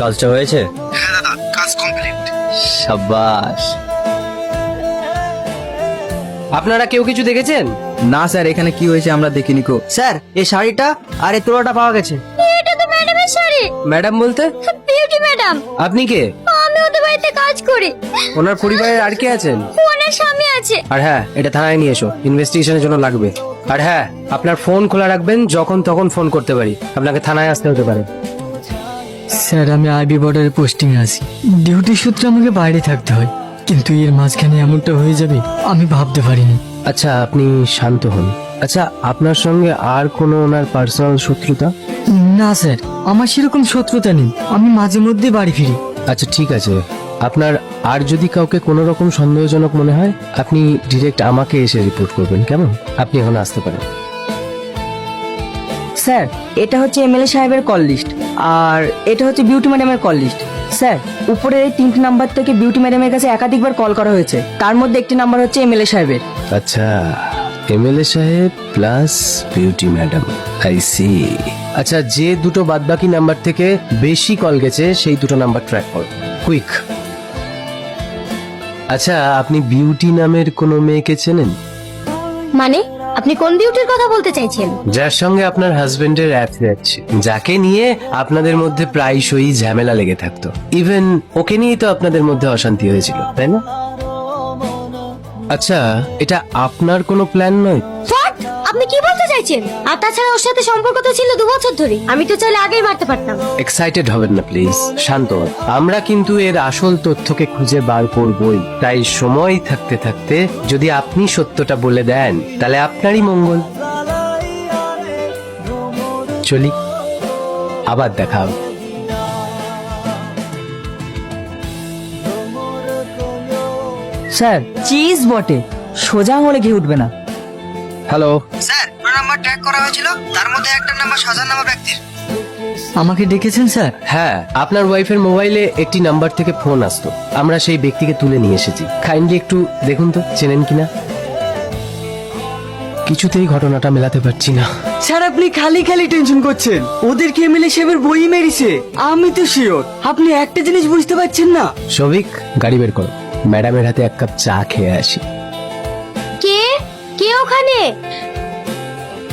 কাজটা হয়েছে? হ্যাঁ দাদা, কাজ কমপ্লিট। সাবাস। আপনারা কেউ কিছু দেখেছেন? না স্যার, এখানে কি হয়েছে আমরা দেখিনি কো। স্যার, এই শাড়িটা আর এই তোড়াটা পাওয়া গেছে। এটা তো ম্যাডামের শাড়ি। ম্যাডাম বলতে? Beauty madam. আপনি কে? আমি ওদের বাড়িতে কাজ করি। ওনার পরিবারের আর কে আছেন? ওনার স্বামী আছে। আর হ্যাঁ, এটা থানায় নিয়ে এসো, ইনভেস্টিগেশনের জন্য লাগবে। আর হ্যাঁ, আপনার ফোন খোলা রাখবেন, যখন তখন ফোন করতে পারি। আপনাকে থানায় আসতে হতে পারে। স্যার, আমি আইবি বর্ডারে পোস্টিং আছি। ডিউটি সূত্রে আমাকে বাইরে থাকতে হয়, কিন্তু এর মাঝখানে এমনটা হয়ে যাবে আমি ভাবতে পারিনি। আচ্ছা, আপনি শান্ত হন। আচ্ছা, আপনার সঙ্গে আর কোনো ওনার পার্সোনাল শত্রুতা? না স্যার, আমার সেরকম শত্রুতা নেই, আমি মাঝে মধ্যে বাড়ি ফিরি। আচ্ছা ঠিক আছে, আপনার আর যদি কাউকে কোনো রকম সন্দেহজনক মনে হয়, আপনি ডিরেক্ট আমাকে এসে রিপোর্ট করবেন, কেমন? আপনি এখন আসতে পারেন। স্যার, এটা হচ্ছে এমএলএ সাহেবের কল লিস্ট, আর এটা হচ্ছে বিউটি ম্যাডামের কল লিস্ট। স্যার, উপরের এই 3টি নাম্বার থেকে বিউটি ম্যাডামের কাছে একাধিকবার কল করা হয়েছে, তার মধ্যে একটি নাম্বার হচ্ছে এমএলএ সাহেবের। আচ্ছা, এমএলএ সাহেব plus beauty madam, I see. আচ্ছা, যে দুটো বাদবাকি নাম্বার থেকে বেশি কল গেছে সেই দুটো নাম্বার ট্র্যাক করো, কুইক। আচ্ছা, আপনি বিউটি নামের কোনো মেয়েকে চেনেন? মানে আপনি কোন বিউটির কথা বলতে চাইছেন? যার সঙ্গে আপনার হাজবেন্ডের অ্যাফেয়ার ছিল, যাকে নিয়ে আপনাদের মধ্যে প্রায়শই ঝামেলা লেগে থাকতো। ইভেন ওকে নিয়েই তো আপনাদের মধ্যে অশান্তি হয়েছিল, তাই না? আচ্ছা, এটা আপনার কোনো প্ল্যান নয়? হোয়াট? আপনি কি বলতে চাইছেন? আর তাছাড়া ওর সাথে সম্পর্ক তো ছিল 2 বছর ধরে। আমি তো চাইলে আগেই মারতে পারতাম। এক্সাইটেড হবেন না প্লিজ, শান্ত হন। আমরা কিন্তু এর আসল তথ্যকে খুঁজে বার করবই, তাই সময় থাকতে থাকতে যদি আপনি সত্যটা বলে দেন তাহলে আপনারই মঙ্গল। চলি, আবার দেখা হবে। স্যার, চিজ বটে, সোজা আঙুলে ঘি উঠবে না। হ্যালো, স্যার, নাম্বার ট্র্যাক করা হয়েছিল, তার মধ্যে একটা নাম্বার সাজান নামা ব্যক্তির। আমাকে ডেকেছেন স্যার? হ্যাঁ, আপনার ওয়াইফের মোবাইলে একটি নাম্বার থেকে ফোন আসতো, আমরা সেই ব্যক্তিকে তুলে নিয়ে এসেছি। কাইন্ডলি একটু দেখুন তো চেনেন কিনা। কিছুতেই ঘটনাটা মেলাতে পারছি না। স্যার, আপনি খালি খালি টেনশন করছেন, ওদেরকে এমএলএ সাহেবের বই মেরেছে, আমি তো শিওর। আপনি একটা জিনিস বুঝতে পারছেন না। সবিক, গাড়ি বের করো, ম্যাডামের হাতে 1 কাপ চা খেয়ে আসি। কে কে ওখানে?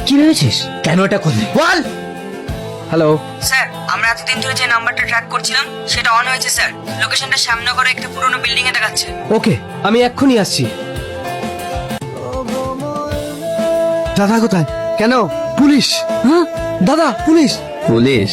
কি ভেবেছিস? কেন এটা করলি বল। হ্যালো স্যার, আমরা এতদিন ধরে যে নাম্বারটা ট্র্যাক করছিলাম সেটা অন হয়েছে স্যার। লোকেশনটা শ্যামনগরে একটা পুরনো বিল্ডিং এ দেখাচ্ছে। ওকে, আমি এক্ষুনি আসছি। দাদা কোথায়? কেন? পুলিশ? হ্যাঁ দাদা, পুলিশ। পুলিশ?